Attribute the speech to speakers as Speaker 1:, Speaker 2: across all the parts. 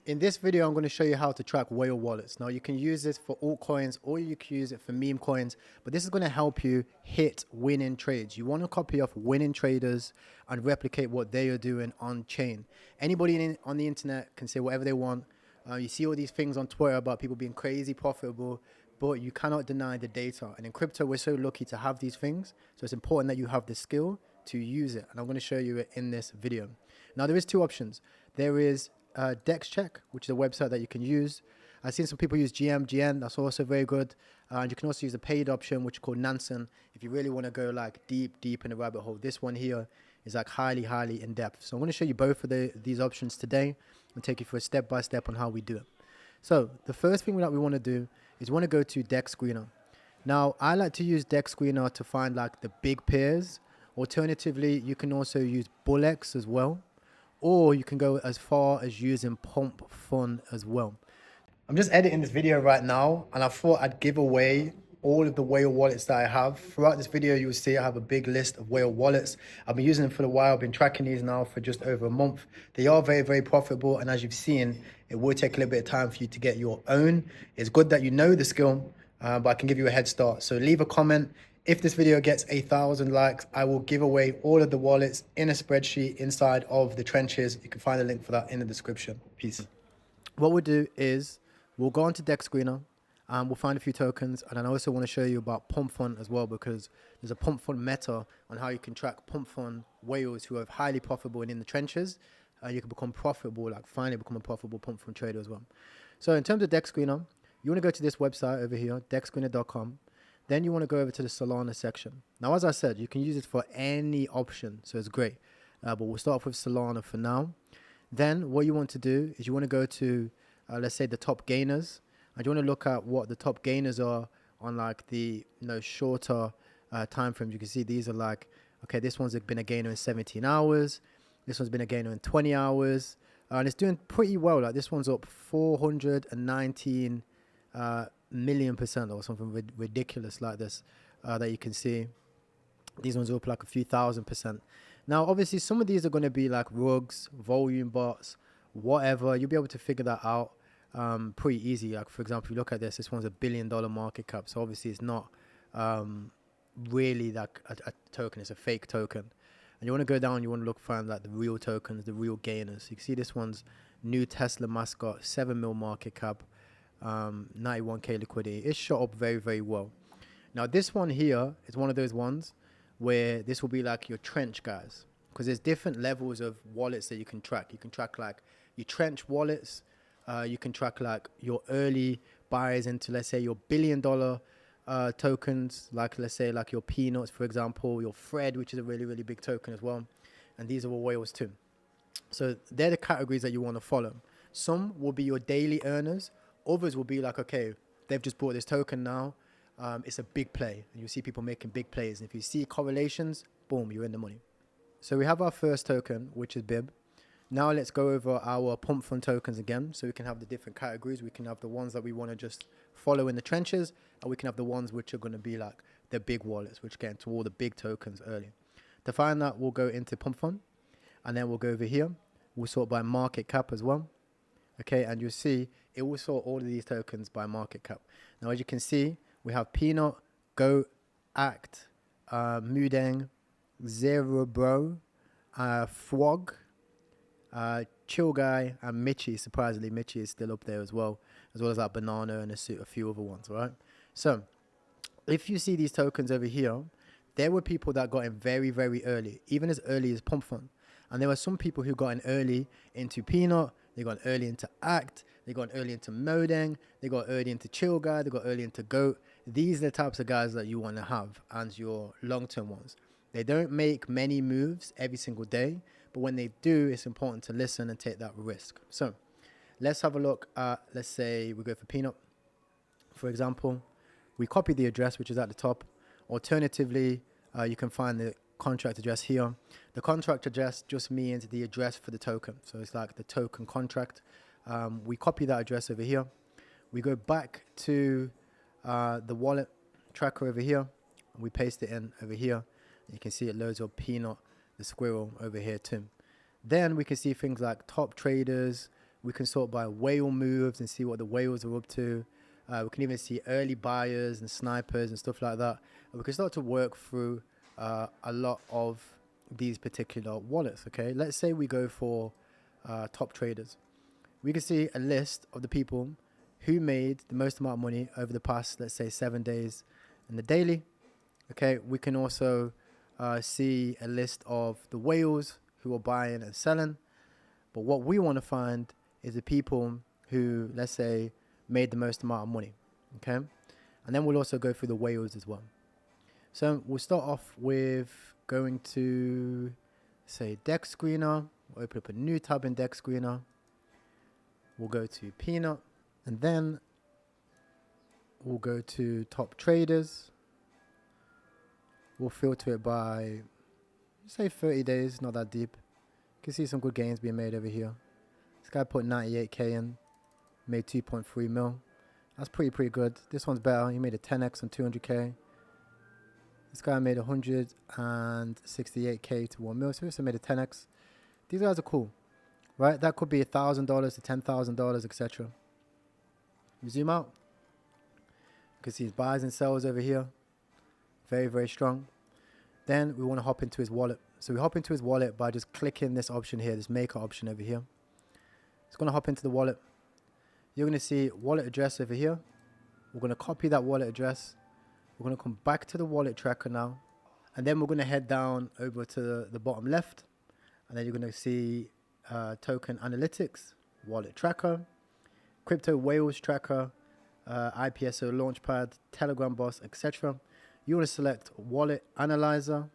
Speaker 1: In this video, I'm going to show you how to track whale wallets. Now, you can use this for altcoins or you can use it for meme coins, but this is going to help you hit winning trades. You want to copy off winning traders and replicate what they are doing on chain. Anybody on the internet can say whatever they want. You see all these things on Twitter about people being crazy profitable, but you cannot deny the data. And in crypto, we're so lucky to have these things. So it's important that you have the skill to use it. And I'm going to show you it in this video. Now, there is two options. There is DexCheck, which is a website that you can use. I've seen some people use GN, that's also very good. And you can also use a paid option, which is called Nansen, if you really want to go like deep in the rabbit hole. This one here is like highly in depth. So I'm going to show you both of these options today and take you through a step by step on how we do it. So the first thing that we want to do is we want to go to Dex Screener. Now, I like to use Dex Screener to find like the big pairs. Alternatively, you can also use Bullex as well, or you can go as far as using Pump Fun as well. I'm just editing this video right now, and I thought I'd give away all of the whale wallets that I have. Throughout this video, you will see I have a big list of whale wallets. I've been using them for a while. I've been tracking these now for just over a month. They are very profitable, and as you've seen, it will take a little bit of time for you to get your own. It's good that you know the skill, but I can give you a head start. So leave a comment. If this video gets 1,000 likes, I will give away all of the wallets in a spreadsheet inside of the trenches. You can find the link for that in the description. Peace. What we'll do is we'll go onto Dex Screener and we'll find a few tokens. And I also want to show you about Pump Fun as well, because there's a Pump Fun meta on how you can track Pump Fun whales who are highly profitable and in the trenches. You can become profitable, like finally become a profitable Pump Fun trader as well. So in terms of Dex Screener, you want to go to this website over here, dexscreener.com. Then you want to go over to the Solana section. Now, as I said, you can use it for any option, so it's great. But we'll start off with Solana for now. Then what you want to do is you want to go to, let's say, the top gainers. And you want to look at what the top gainers are on like the shorter time frames. You can see these are like, okay, this one's been a gainer in 17 hours. This one's been a gainer in 20 hours. And it's doing pretty well. Like this one's up 419 million% or something ridiculous like this that you can see. These ones are up like a few thousand%. Now, obviously, some of these are going to be like rugs, volume bots, whatever. You'll be able to figure that out pretty easy. Like, for example, if you look at this one's $1 billion market cap. So obviously, it's not really like a token. It's a fake token. And you want to go down, you want to look find like the real tokens, the real gainers. You can see this one's new Tesla mascot, 7 mil market cap. 91k liquidity. It's shot up very well. Now this one here is one of those ones where this will be like your trench guys, because there's different levels of wallets that you can track. You can track like your trench wallets. You can track like your early buys into, let's say, your $1 billion tokens, like let's say like your Peanuts, for example, your Fred, which is a really big token as well. And these are all whales too. So they're the categories that you want to follow. Some will be your daily earners. Others will be like, okay, they've just bought this token now. It's a big play. And you see people making big plays. And if you see correlations, boom, you're in the money. So we have our first token, which is BIB. Now let's go over our Pump Fund tokens again. So we can have the different categories. We can have the ones that we want to just follow in the trenches. And we can have the ones which are going to be like the big wallets, which get into all the big tokens early. To find that, we'll go into Pump Fund. And then we'll go over here. We'll sort by market cap as well. Okay, and you'll see it will sort all of these tokens by market cap. Now, as you can see, we have Peanut, Goat, Act, Mudeng, Zero Bro, Frog, Chill Guy, and Mitchie. Surprisingly, Mitchie is still up there as well as that Banana and a few other ones, right? So, if you see these tokens over here, there were people that got in very early, even as early as Pump Fund. And there were some people who got in early into Peanut. They got early into Act, they got early into Modeng, they got early into Chill Guy, they got early into Goat. These are the types of guys that you want to have as your long-term ones. They don't make many moves every single day, but when they do, it's important to listen and take that risk. So let's have a look at, let's say we go for Peanut, for example. We copy the address, which is at the top. Alternatively, you can find the contract address here. The contract address just means the address for the token. So it's like the token contract. We copy that address over here. We go back to the wallet tracker over here. And we paste it in over here. You can see it loads up Peanut, the squirrel over here too. Then we can see things like top traders, We can sort by whale moves and see what the whales are up to. We can even see early buyers and snipers and stuff like that. And we can start to work through a lot of these particular wallets. Okay, let's say we go for top traders. We can see a list of the people who made the most amount of money over the past, let's say, 7 days in the daily. Okay, we can also see a list of the whales who are buying and selling. But what we want to find is the people who, let's say, made the most amount of money. Okay, and then we'll also go through the whales as well. So we'll start off with going to, say, Deck Screener. We'll open up a new tab in Deck Screener. We'll go to Peanut, and then we'll go to Top Traders. We'll filter it by, say, 30 days, not that deep. You can see some good gains being made over here. This guy put 98k in, made 2.3 mil. That's pretty good. This one's better. He made a 10x on 200k. This guy made 168k to 1 mil. So he also made a 10x. These guys are cool, right? That could be $1,000 to $10,000, etc. We zoom out. You can see his buys and sells over here. Very strong. Then we want to hop into his wallet. So we hop into his wallet by just clicking this option here, this maker option over here. It's going to hop into the wallet. You're going to see wallet address over here. We're going to copy that wallet address. We're going to come back to the wallet tracker now. And then we're going to head down over to the bottom left. And then you're going to see token analytics, wallet tracker, crypto whales tracker, IPSO launchpad, Telegram boss, etc. You want to select wallet analyzer,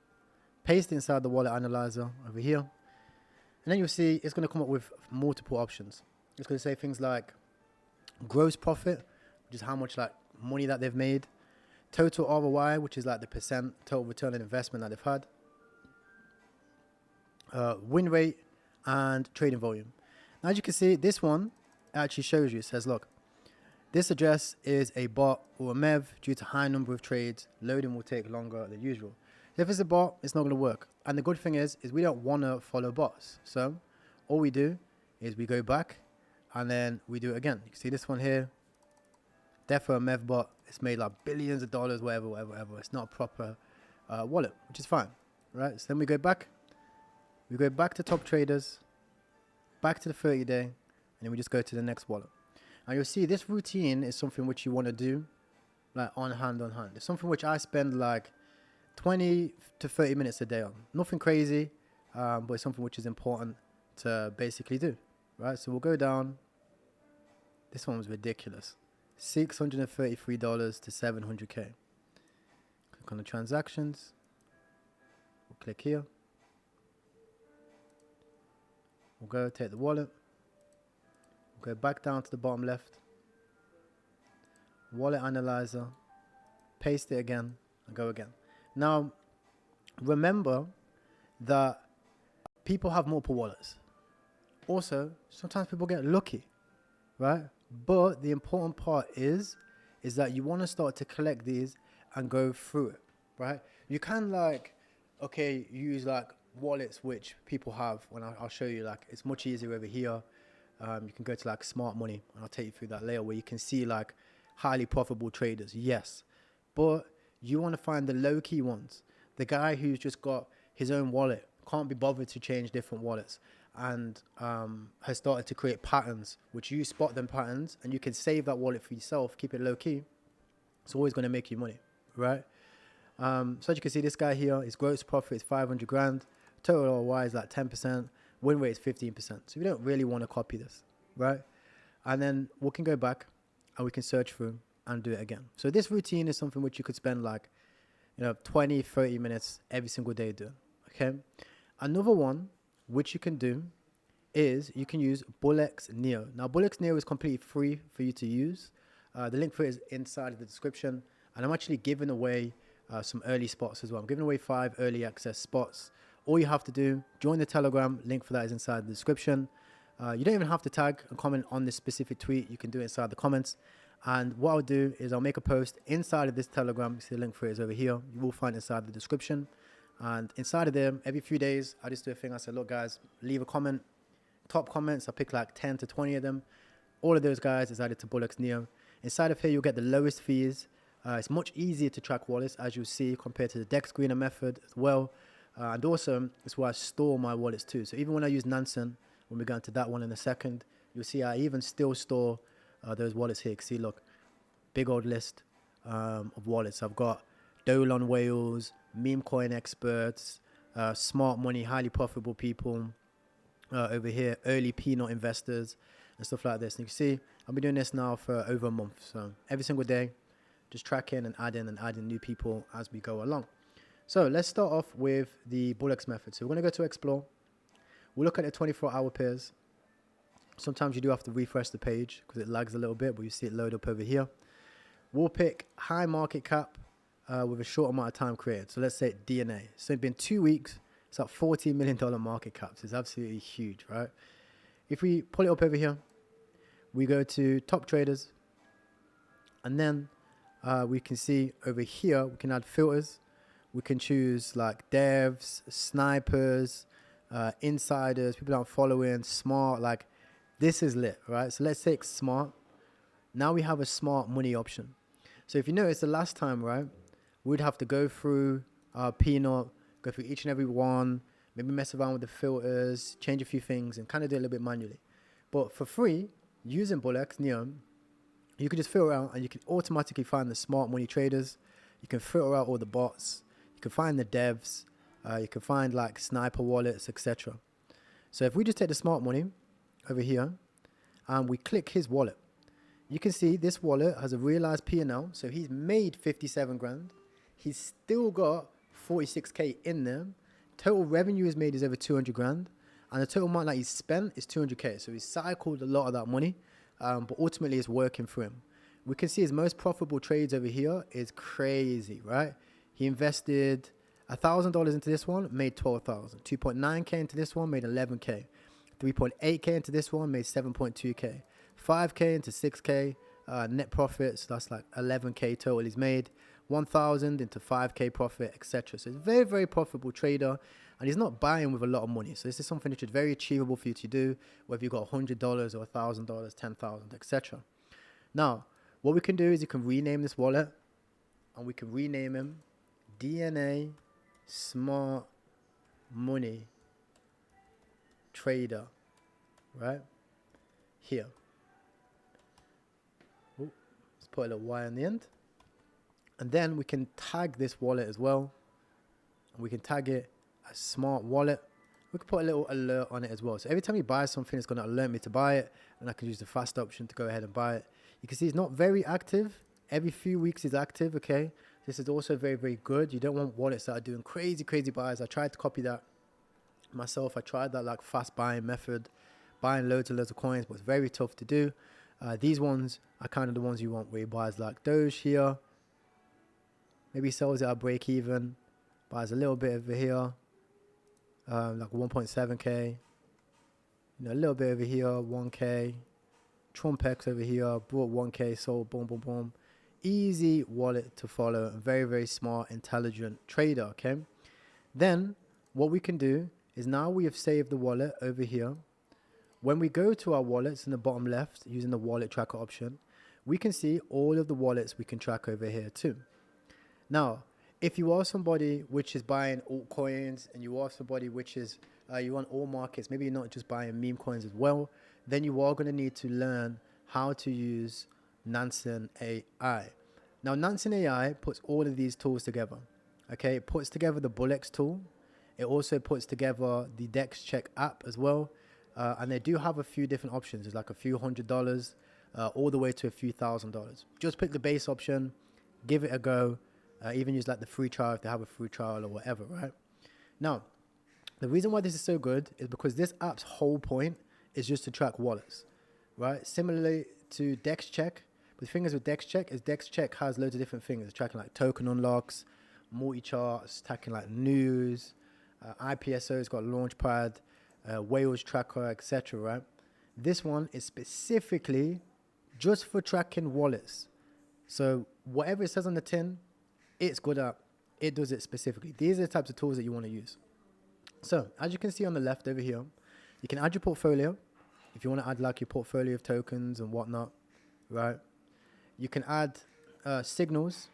Speaker 1: paste inside the wallet analyzer over here. And then you'll see it's going to come up with multiple options. It's going to say things like gross profit, which is how much like money that they've made, total ROI, which is like the percent total return on investment that they've had, win rate, and trading volume. Now, as you can see, this one actually shows you, it says, look, this address is a bot or a MEV due to high number of trades. Loading will take longer than usual. If it's a bot, it's not going to work. And the good thing is we don't want to follow bots. So all we do is we go back and then we do it again. You can see this one here. Defo a MEV bot. It's made like billions of dollars, whatever. It's not a proper wallet, which is fine, right? So then we go back. We go back to top traders, back to the 30-day, and then we just go to the next wallet. And you'll see this routine is something which you want to do like on hand. It's something which I spend like 20 to 30 minutes a day on. Nothing crazy, but it's something which is important to basically do, right? So we'll go down. This one was ridiculous. $633 to 700k. Click on the transactions. We'll click here. We'll go take the wallet. We'll go back down to the bottom left. Wallet analyzer. Paste it again and go again. Now, remember that people have multiple wallets. Also, sometimes people get lucky, right? But the important part is that you want to start to collect these and go through it, right? You can use like wallets which people have. When I'll show you, like it's much easier over here. You can go to like smart money and I'll take you through that later, where you can see like highly profitable traders. Yes, but you want to find the low key ones. The guy who's just got his own wallet, can't be bothered to change different wallets, and has started to create patterns, which you spot them patterns and you can save that wallet for yourself, keep it low key. It's always going to make you money, right? So as you can see, this guy here, his gross profit is 500 grand. Total ROI is like 10%. Win rate is 15%. So we don't really want to copy this, right? And then we can go back and we can search through and do it again. So this routine is something which you could spend like, 20, 30 minutes every single day doing, okay? Another one which you can do is you can use Bullex Neo. Now, Bullex Neo is completely free for you to use. The link for it is inside of the description. And I'm actually giving away some early spots as well. I'm giving away 5 early access spots. All you have to do, join the Telegram. Link for that is inside the description. You don't even have to tag and comment on this specific tweet. You can do it inside the comments. And what I'll do is I'll make a post inside of this Telegram. You see the link for it is over here. You will find it inside the description. And inside of there, every few days, I just do a thing. I say, look, guys, leave a comment. top comments, I pick like 10 to 20 of them. All of those guys is added to Bullex Neo. Inside of here, you'll get the lowest fees. It's much easier to track wallets, as you'll see, compared to the Dex Screener method as well. And also, it's where I store my wallets too. So even when I use Nansen, when we go into that one in a second, you'll see I even still store those wallets here. See, look, big old list of wallets. I've got Dolan Whales, Meme Coin Experts, Smart Money, highly profitable people over here, early peanut investors, and stuff like this. And you can see I've been doing this now for over a month. So every single day, just tracking and adding new people as we go along. So let's start off with the Bullex method. So we're going to go to Explore. We'll look at the 24-hour pairs. Sometimes you do have to refresh the page because it lags a little bit, but you see it load up over here. We'll pick high market cap with a short amount of time created. So let's say DNA. So it's been 2 weeks. It's at $14 million market cap. So it's absolutely huge, right? If we pull it up over here, we go to top traders. And then we can see over here, we can add filters. We can choose like devs, snipers, insiders, people that are following, smart. Like this is lit, right? So let's take smart. Now we have a smart money option. So if you notice the last time, right, we'd have to go through Peanut, go through each and every one, maybe mess around with the filters, change a few things, and kind of do it a little bit manually. But for free, using Bullex Neo, you can just filter out and you can automatically find the smart money traders. You can filter out all the bots. You can find the devs. You can find like sniper wallets, etc. So if we just take the smart money over here and we click his wallet, you can see this wallet has a realized P&L. So he's made 57 grand. He's still got 46K in there. Total revenue he's made is over 200 grand. And the total amount that he's spent is 200K. So he's cycled a lot of that money. But ultimately it's working for him. We can see his most profitable trades over here is crazy, right? He invested $1,000 into this one, made 12,000. 2.9K into this one, made 11K. 3.8K into this one, made 7.2K. 5K into 6K net profit, so that's like 11K total he's made. 1,000 into 5K profit, etc. So it's a very, very profitable trader, and he's not buying with a lot of money. So this is something which is very achievable for you to do, whether you've got $100 or $1,000, 10,000, etc. Now, what we can do is you can rename this wallet, and we can rename him DNA Smart Money Trader, right? Here. Ooh, let's put a little Y on the end. And then we can tag this wallet as well. And we can tag it as Smart Wallet. We can put a little alert on it as well. So every time you buy something, it's going to alert me to buy it. And I can use the fast option to go ahead and buy it. You can see it's not very active. Every few weeks it's active, okay? This is also very, very good. You don't want wallets that are doing crazy, crazy buys. I tried to copy that myself. I tried that like fast buying method, buying loads and loads of coins, but it's very tough to do. These ones are kind of the ones you want where he buys like Doge here. Maybe sells it at break even, buys a little bit over here, like 1.7K. You know, a little bit over here, 1K. Trump X over here, bought 1K, sold, boom, boom, boom. Easy wallet to follow, a very, very smart, intelligent trader, okay? Then what we can do is now we have saved the wallet over here. When we go to our wallets in the bottom left, using the wallet tracker option, we can see all of the wallets we can track over here too. Now, if you are somebody which is buying altcoins and you are somebody which is, you want all markets, maybe you're not just buying meme coins as well, then you are going to need to learn how to use Nansen AI. Now, Nansen AI puts all of these tools together. Okay, it puts together the Bullex tool. It also puts together the Dex Check app as well. And they do have a few different options. There's like a few $100 all the way to a few $1,000. Just pick the base option, give it a go. Even use like the free trial if they have a free trial or whatever, right? Now, the reason why this is so good is because this app's whole point is just to track wallets, right? Similarly to Dex Check. But the thing is with Dex Check is Dex Check has loads of different things. It's tracking like token unlocks, multi-charts, tracking like news, IPSO's got Launchpad, Whales Tracker, etc., right? This one is specifically just for tracking wallets. So whatever it says on the tin, it's good at. It does it specifically. These are the types of tools that you want to use. So as you can see on the left over here, you You can add your portfolio if you want to add like your portfolio of tokens and whatnot, right? You can add signals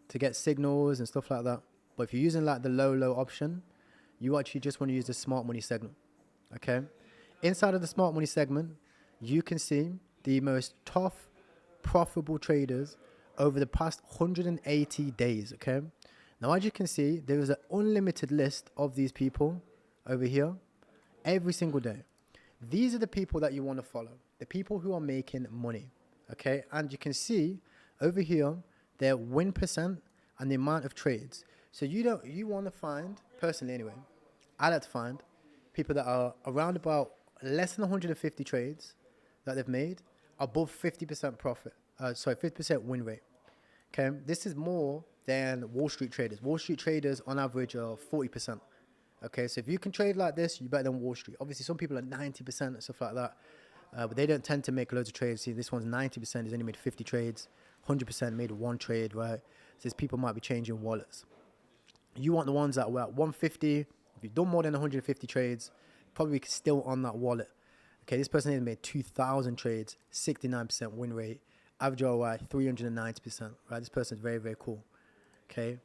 Speaker 1: to get signals and stuff like that. But if you're using like the low option, you actually just want to use the smart money segment. Okay. Inside of the smart money segment, you can see the most tough, profitable traders over the past 180 days. Okay. Now, as you can see, there is an unlimited list of these people over here every single day. These are the people that you want to follow, the people who are making money. Okay. And you can see over here, their win percent and the amount of trades. So you want to find, personally anyway, I like to find people that are around about less than 150 trades that they've made, above 50% profit. 50% win rate. Okay, this is more than Wall Street traders. Wall Street traders on average are 40%. Okay, so if you can trade like this, you're better than Wall Street. Obviously, some people are 90% and stuff like that, but they don't tend to make loads of trades. See, this one's 90%. He's only made 50 trades. 100% made one trade, right? So these people might be changing wallets. You want the ones that were at 150. If you've done more than 150 trades, probably still on that wallet. Okay, this person has made 2,000 trades, 69% win rate, average ROI 390%, right? This person is very, very cool. Okay,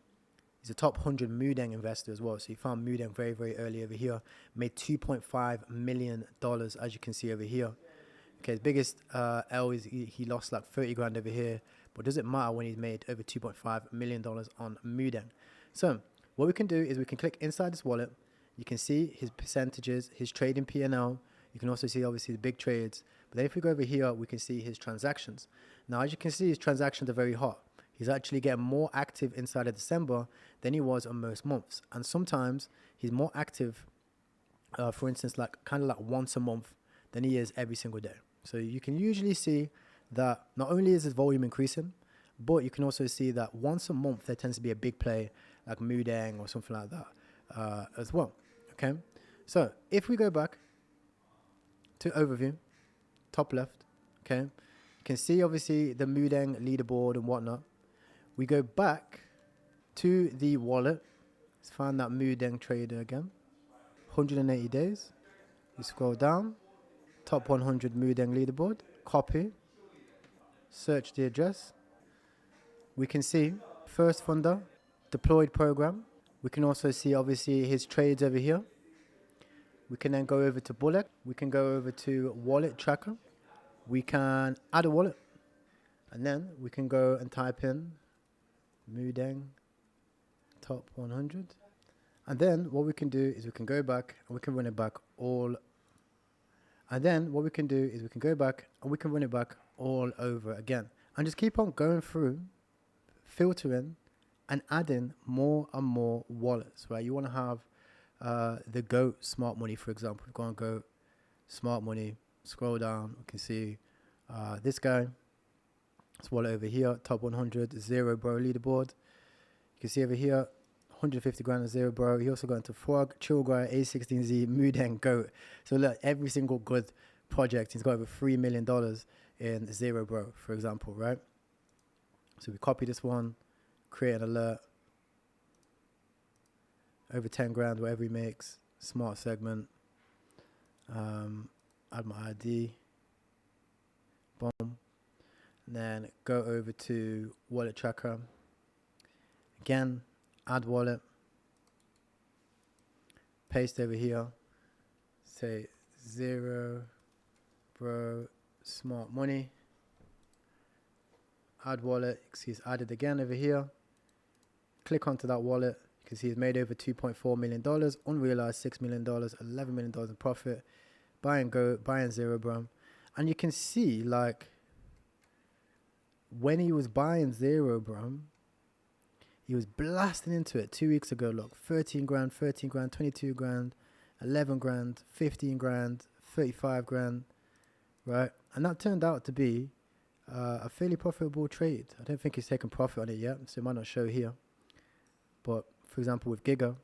Speaker 1: he's a top 100 Mudeng investor as well. So he found Mudeng very, very early over here, made $2.5 million, as you can see over here. Okay, his biggest L is he lost like 30 grand over here, but does it matter when he's made over $2.5 million on Mudeng? So what we can do is we can click inside this wallet. You can see his percentages, his trading P&L. You can also see obviously the big trades. But then if we go over here, we can see his transactions. Now, as you can see, his transactions are very hot. He's actually getting more active inside of December than he was on most months. And sometimes he's more active, for instance, like kind of like once a month than he is every single day. So you can usually see that not only is his volume increasing, but you can also see that once a month there tends to be a big play like Mudeng or something like that as well. Okay, so if we go back to overview, top left, okay, you can see obviously the Mudeng leaderboard and whatnot. We go back to the wallet. Let's find that Mudeng trader again. 180 days. You scroll down. Top 100 Mudeng leaderboard. Copy. Search the address. We can see first funder, deployed program. We can also see obviously his trades over here. We can then go over to Bullex. We can go over to wallet tracker. We can add a wallet. And then we can go and type in Mudeng top 100. And then what we can do is we can go back and we can run it back all. And then what we can do is we can go back and we can run it back all over again. And just keep on going through, filtering and adding more and more wallets, right? You want to have the GOAT Smart Money, for example. Go on GOAT Smart Money, scroll down, we can see this guy. This wallet over here, top 100, zero bro leaderboard. You can see over here, 150 grand and zero bro. He also got into Frog, Chillguy, A16Z, Mudeng, GOAT. So look, every single good project, he's got over $3 million in zero bro, for example, right? So we copy this one, create an alert. Over 10 grand, whatever he makes. Smart segment. Add my ID. Boom. And then go over to wallet tracker. Again, add wallet. Paste over here. Say zero bro smart money. Add wallet. He's added again over here. Click onto that wallet. You can see he's made over $2.4 million, unrealized $6 million, $11 million in profit. Buy and go, buy and zero bro. And you can see like when he was buying zero bro, he was blasting into it 2 weeks ago. Look, 13 grand, 22 grand, 11 grand, 15 grand, 35 grand, right? And that turned out to be a fairly profitable trade. I don't think he's taken profit on it yet, so it might not show here. But for example, with Giga,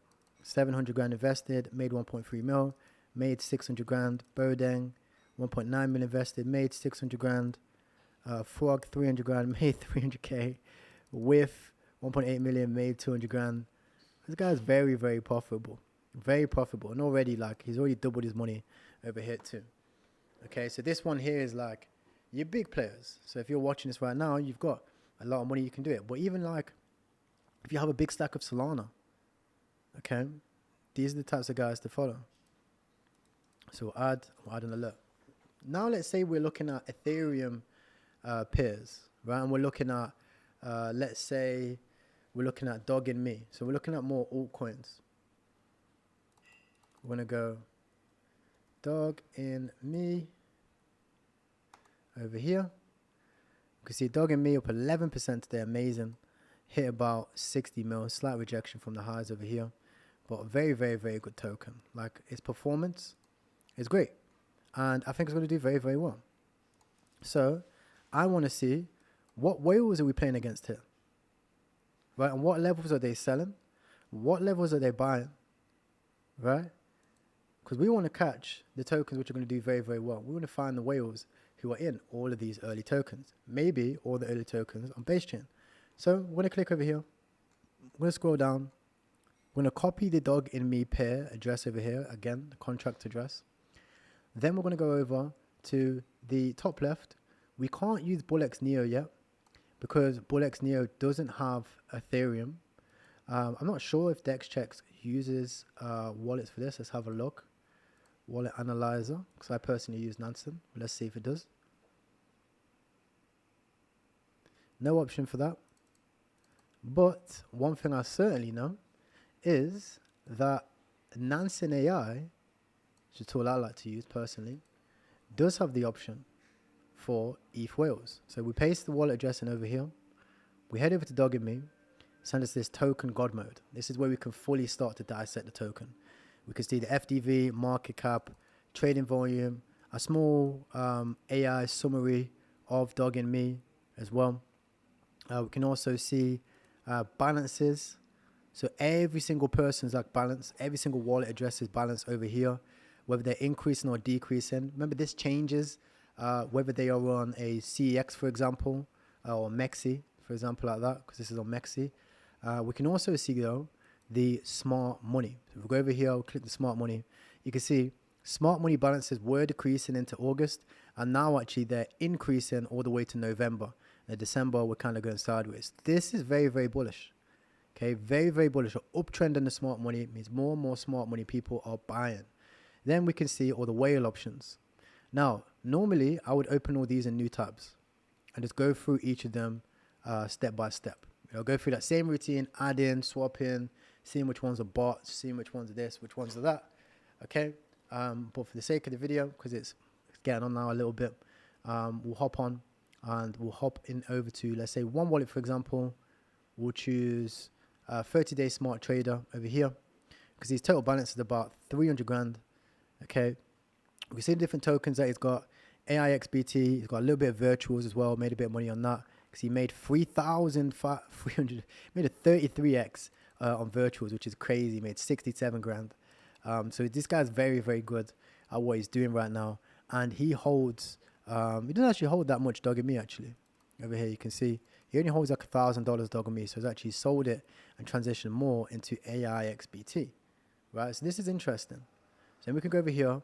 Speaker 1: 700 grand invested, made 1.3 mil, made 600 grand. Bodeng, 1.9 mil invested, made 600 grand. Frog, 300 grand, made 300k. With 1.8 million, made 200 grand. This guy's very, very profitable. Very profitable. And already, like, he's already doubled his money over here too. Okay, so this one here is like your big players. So if you're watching this right now, you've got a lot of money, you can do it. But even like if you have a big stack of Solana, okay, these are the types of guys to follow. So we'll add an alert. Now let's say we're looking at Ethereum pairs, right? And we're looking at, let's say we're looking at Dog and Me. So we're looking at more altcoins. We're going to go Dog in Me over here. You can see Dog and Me up 11% today, amazing. Hit about 60 mil, slight rejection from the highs over here. But a very, very, very good token. Like its performance is great. And I think it's going to do very, very well. So I want to see what whales are we playing against here. Right, and what levels are they selling? What levels are they buying? Right? Because we want to catch the tokens which are going to do very, very well. We want to find the whales who are in all of these early tokens. Maybe all the early tokens on base chain. So we're going to click over here. We're going to scroll down. We're going to copy the Dog in Me pair address over here. Again, the contract address. Then we're going to go over to the top left. We can't use Bullex Neo yet because Bullex Neo doesn't have Ethereum. I'm not sure if DexCheck uses wallets for this. Let's have a look. Wallet Analyzer, because I personally use Nansen. Let's see if it does. No option for that. But one thing I certainly know is that Nansen AI, which is a tool I like to use personally, does have the option for ETH whales. So we paste the wallet address in over here. We head over to Dog and Me. Send us this token God mode. This is where we can fully start to dissect the token. We can see the FDV, market cap, trading volume, a small AI summary of Dog and Me as well. We can also see balances. So every single person's like balance, every single wallet address is balanced over here, whether they're increasing or decreasing. Remember, this changes whether they are on a CEX, for example, or Mexi, for example, like that, because this is on Mexi. We can also see, though, the smart money. So if we go over here, we'll click the smart money. You can see smart money balances were decreasing into August, and now actually they're increasing all the way to November. In December, we're kind of going sideways. This is very, very bullish. Okay, very, very bullish. An uptrend in the smart money means more and more smart money people are buying. Then we can see all the whale options. Now, normally I would open all these in new tabs and just go through each of them step by step. I'll go through that same routine, add in, swap in, seeing which ones are bots, seeing which ones are this, which ones are that. Okay, but for the sake of the video, because it's getting on now a little bit, we'll hop on and we'll hop in over to, let's say, one wallet, for example. We'll choose 30-day smart trader over here, because his total balance is about 300 grand. Okay, we see the different tokens that he's got. AIXBT, he's got a little bit of virtuals as well, made a bit of money on that, because he made 300, made a 33x on virtuals, which is crazy. He made 67 grand. So this guy's very, very good at what he's doing right now. And he holds, he doesn't actually hold that much Dog and Me, actually. Over here, you can see he only holds like $1,000 Dog and Me. So he's actually sold it and transitioned more into AIXBT, right? So this is interesting. So we can go over here.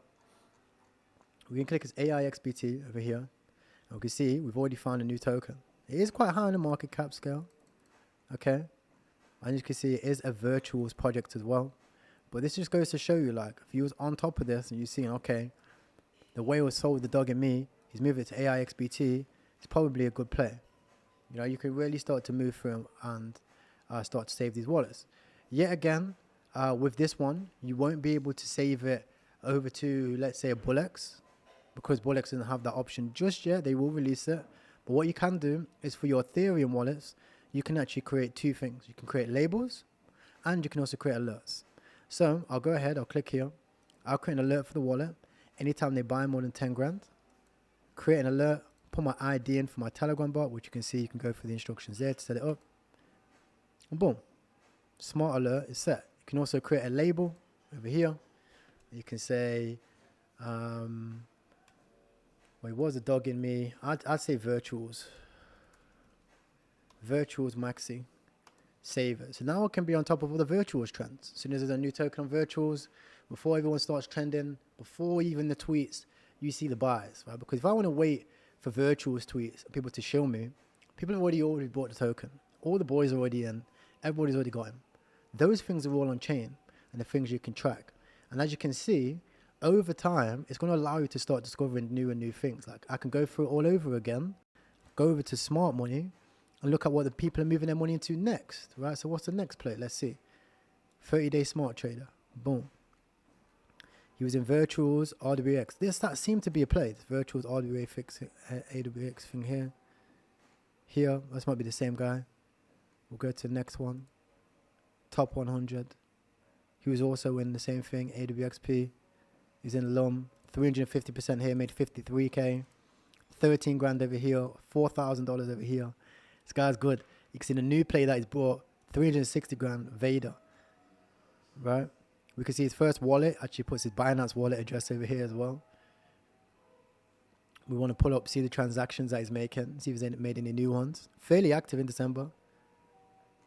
Speaker 1: We can click his AIXBT over here. And we can see we've already found a new token. It is quite high on the market cap scale. Okay. And you can see it is a virtuals project as well. But this just goes to show you, like, if you was on top of this and you're seeing, okay, the whale sold the Dog and Me, he's moving it to AIXBT, it's probably a good play. You know, you can really start to move through and start to save these wallets. Yet again, with this one, you won't be able to save it over to, let's say, a Bullex, because Bullex doesn't have that option just yet. They will release it. But what you can do is for your Ethereum wallets, you can actually create two things. You can create labels and you can also create alerts. So I'll go ahead, I'll click here. I'll create an alert for the wallet. Anytime they buy more than 10 grand, create an alert, put my ID in for my Telegram bot, which you can see, you can go through the instructions there to set it up. And boom, smart alert is set. You can also create a label over here. You can say, wait, what was the Dog in Me? I'd say virtuals. Virtuals maxi. save it. So now it can be on top of all the virtuals trends. As soon as there's a new token on virtuals, before everyone starts trending, before even the tweets, you see the buys, right? Because if I want to wait for virtuals tweets, people to show me, people have already bought the token. All the boys are already in. Everybody's already got him. Those things are all on chain and the things you can track. And as you can see, over time, it's going to allow you to start discovering new and new things. Like I can go through it all over again, go over to smart money and look at what the people are moving their money into next, right? So what's the next play? Let's see. 30-day smart trader. Boom. He was in virtuals, RWX. That seemed to be a play. This virtuals, RWA fix, AWX thing here. Here, this might be the same guy. We'll go to the next one. Top 100. He was also in the same thing, AWXP. He's in LUM. 350% here, made 53K. 13 grand over here, $4,000 over here. This guy's good. You can see the new play that he's brought, 360 grand, Vader. Right? We can see his first wallet, actually puts his Binance wallet address over here as well. We want to pull up, see the transactions that he's making, see if he's made any new ones. Fairly active in December.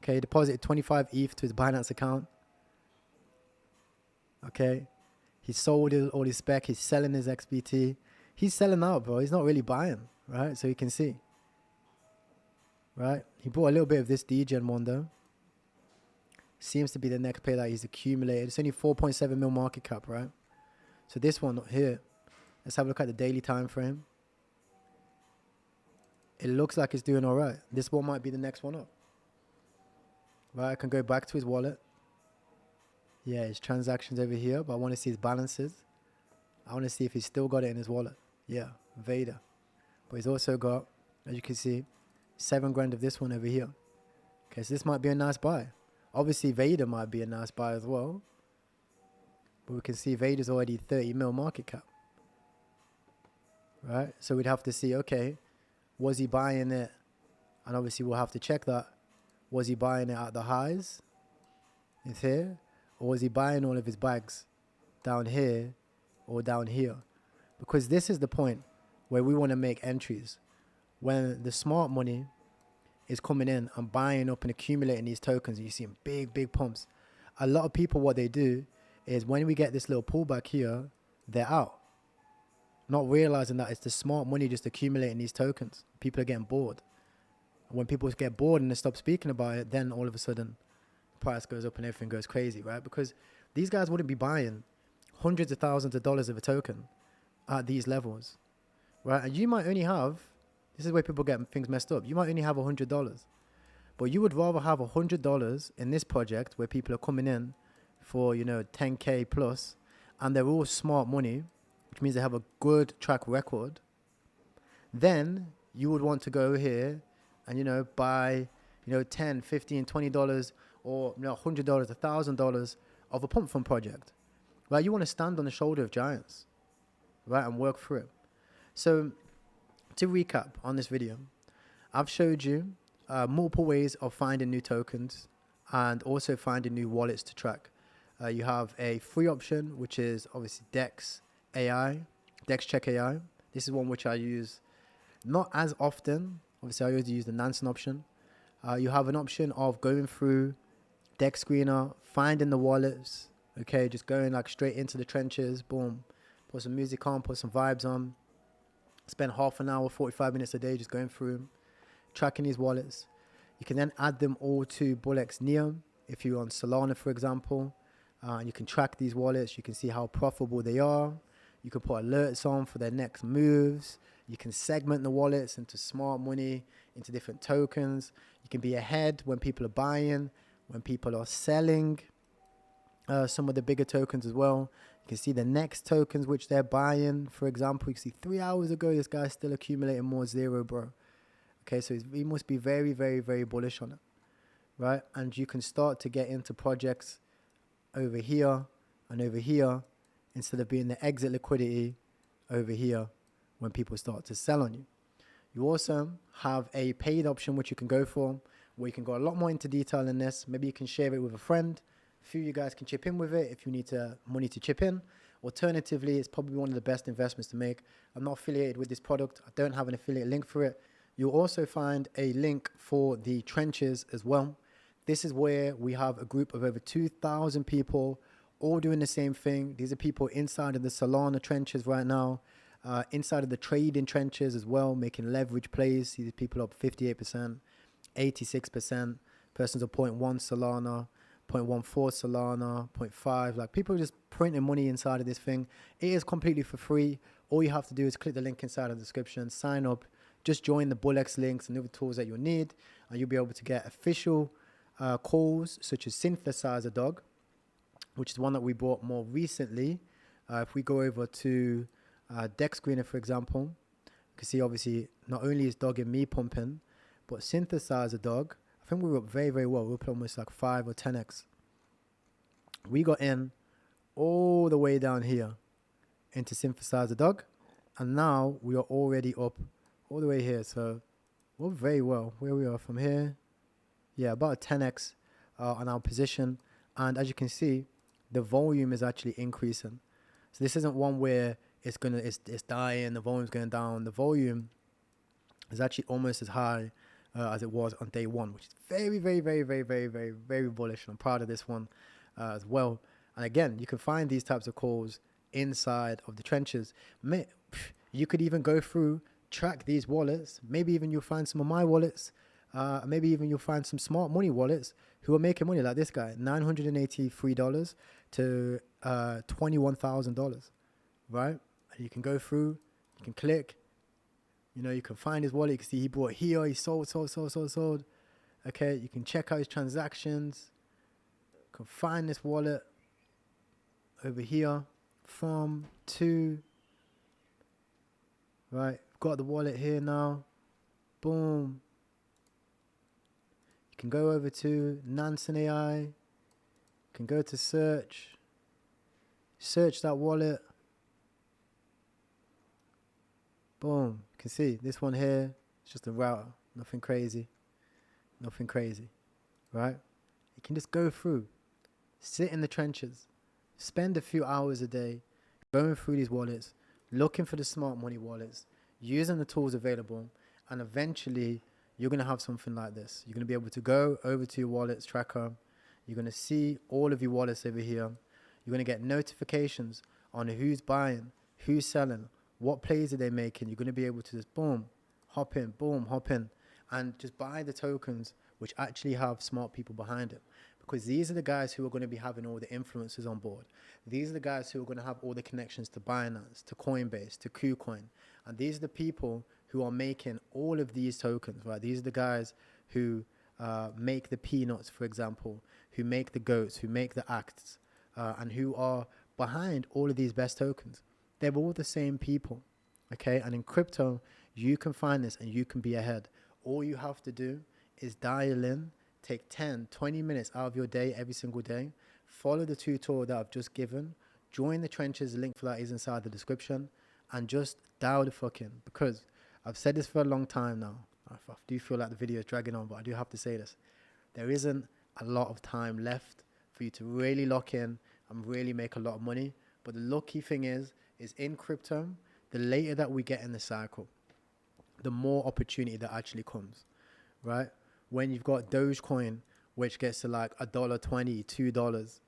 Speaker 1: Okay, deposited 25 ETH to his Binance account. Okay, he sold all his spec, he's selling his XBT. He's selling out, bro. He's not really buying, right? So you can see, right? He bought a little bit of this DGen one though. Seems to be the next play that he's accumulated. It's only 4.7 mil market cap, right? So this one here, let's have a look at the daily time frame. It looks like it's doing all right. This one might be the next one up. Right, I can go back to his wallet. Yeah, his transactions over here, but I want to see his balances. I want to see if he's still got it in his wallet. Yeah, Vader. But he's also got, as you can see, 7 grand of this one over here. Okay, so this might be a nice buy. Obviously, Vader might be a nice buy as well. But we can see Vader's already 30 mil market cap. Right? So we'd have to see, okay, was he buying it? And obviously, we'll have to check that. Was he buying it at the highs? It's here. Or was he buying all of his bags down here or down here? Because this is the point where we want to make entries. When the smart money is coming in and buying up and accumulating these tokens, and you see big pumps. A lot of people, what they do is when we get this little pullback here, they're out. Not realizing that it's the smart money just accumulating these tokens. People are getting bored. And when people get bored and they stop speaking about it, then all of a sudden the price goes up and everything goes crazy, right? Because these guys wouldn't be buying hundreds of thousands of dollars of a token at these levels, right? And you might only have, this is where people get things messed up. You might only have $100, but you would rather have $100 in this project where people are coming in for, 10K plus, and they're all smart money, which means they have a good track record. Then you would want to go here and, buy, $10, $15, $20 or $100, $1,000 of a pump fund project, right? You want to stand on the shoulder of giants, right, and work through it. So to recap on this video, I've showed you multiple ways of finding new tokens and also finding new wallets to track. You have a free option, which is obviously Dex Check AI. This is one which I use not as often. Obviously, I always use the Nansen option. You have an option of going through Dex Screener, finding the wallets. Okay, just going like straight into the trenches. Boom. Put some music on, put some vibes on. Spend half an hour, 45 minutes a day just going through them, tracking these wallets. You can then add them all to Bullex Neo. If you're on Solana, for example, you can track these wallets. You can see how profitable they are. You can put alerts on for their next moves. You can segment the wallets into smart money, into different tokens. You can be ahead when people are buying, when people are selling some of the bigger tokens as well. You can see the next tokens which they're buying. For example, you can see 3 hours ago, this guy's still accumulating more zero, bro. Okay, so he must be very, very, very bullish on it, right? And you can start to get into projects over here and over here instead of being the exit liquidity over here when people start to sell on you. You also have a paid option which you can go for, where you can go a lot more into detail in this. Maybe you can share it with a friend. A few of you guys can chip in with it if you need money to chip in. Alternatively, it's probably one of the best investments to make. I'm not affiliated with this product. I don't have an affiliate link for it. You'll also find a link for the trenches as well. This is where we have a group of over 2,000 people all doing the same thing. These are people inside of the Solana trenches right now, inside of the trading trenches as well, making leverage plays. These people up 58%, 86%. Persons are 0.1 Solana, 0.14 Solana, 0.5. Like, people are just printing money inside of this thing. It is completely for free. All you have to do is click the link inside of the description, sign up, just join the Bullex links and other tools that you'll need, and you'll be able to get official calls such as Synthesizer Dog, which is one that we bought more recently. If we go over to Deck Screener, for example, you can see obviously not only is Dog and me pumping, but Synthesizer Dog, I think we were up very, very well. We were up almost like 5 or 10x. We got in all the way down here into Synthesizer Dog, and now we are already up all the way here. So we're very well where we are from here. Yeah, about a 10x on our position. And as you can see, the volume is actually increasing. So this isn't one where it's dying, the volume's going down. The volume is actually almost as high as it was on day one, which is very, very, very, very, very, very, very bullish. And I'm proud of this one as well. And again, you can find these types of calls inside of the trenches. You could even go through, track these wallets. Maybe even you'll find some of my wallets. Maybe even you'll find some smart money wallets who are making money, like this guy, $983 to $21,000, right? And you can go through, you can click, you know, you can find his wallet. You can see he bought here, he sold. Okay, you can check out his transactions. You can find this wallet over here, from, to, right? Got the wallet here now, boom. You can go over to Nansen AI. You can go to search that wallet. Boom. You can see this one here. It's just a router. Nothing crazy. Right? You can just go through. Sit in the trenches. Spend a few hours a day going through these wallets, looking for the smart money wallets, using the tools available, and eventually you're going to have something like this. You're going to be able to go over to your wallets tracker. You're going to see all of your wallets over here. You're going to get notifications on who's buying, who's selling, what plays are they making. You're going to be able to just hop in, and just buy the tokens which actually have smart people behind it. Because these are the guys who are going to be having all the influencers on board. These are the guys who are going to have all the connections to Binance, to Coinbase, to KuCoin. And these are the people who are making all of these tokens, right? These are the guys who make the peanuts, for example, who make the goats, who make the acts, and who are behind all of these best tokens. They're all the same people, okay? And in crypto, you can find this and you can be ahead. All you have to do is dial in, take 10, 20 minutes out of your day every single day, follow the tutorial that I've just given, join the trenches, the link for that is inside the description, and just dial the fuck in. Because I've said this for a long time now. I do feel like the video is dragging on, but I do have to say this. There isn't a lot of time left for you to really lock in and really make a lot of money. But the lucky thing is in crypto, the later that we get in the cycle, the more opportunity that actually comes, right? When you've got Dogecoin, which gets to like $1.20, $2,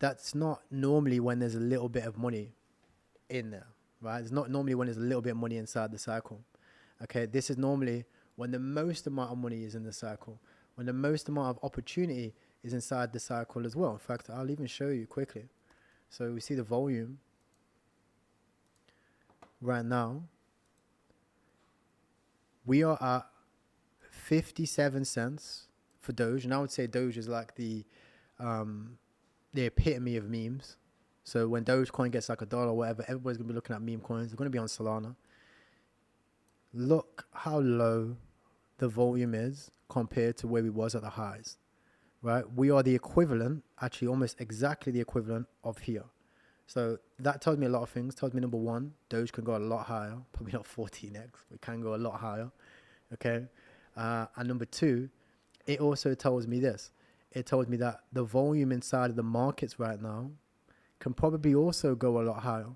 Speaker 1: that's not normally when there's a little bit of money in there, right? It's not normally when there's a little bit of money inside the cycle. Okay, this is normally when the most amount of money is in the cycle, when the most amount of opportunity is inside the cycle as well. In fact, I'll even show you quickly. So we see the volume right now. We are at 57 cents for Doge, and I would say Doge is like the epitome of memes. So when Dogecoin gets like $1 or whatever, everybody's gonna be looking at meme coins. They're gonna be on Solana. Look how low the volume is compared to where we was at the highs, right? We are the equivalent, actually almost exactly the equivalent of here. So that tells me a lot of things. Tells me, number one, Doge can go a lot higher, probably not 14x, but it can go a lot higher, okay? And number two, it also tells me this. It tells me that the volume inside of the markets right now can probably also go a lot higher,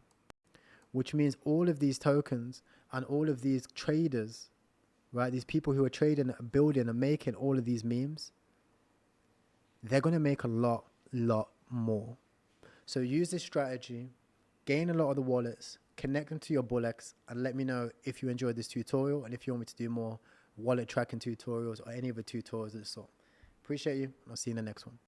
Speaker 1: which means all of these tokens and all of these traders, right, these people who are trading, building and making all of these memes, they're going to make a lot more. So use this strategy, gain a lot of the wallets, connect them to your Bullex, and let me know if you enjoyed this tutorial and if you want me to do more wallet tracking tutorials or any of the tutorials of the sort. Appreciate you. I'll see you in the next one.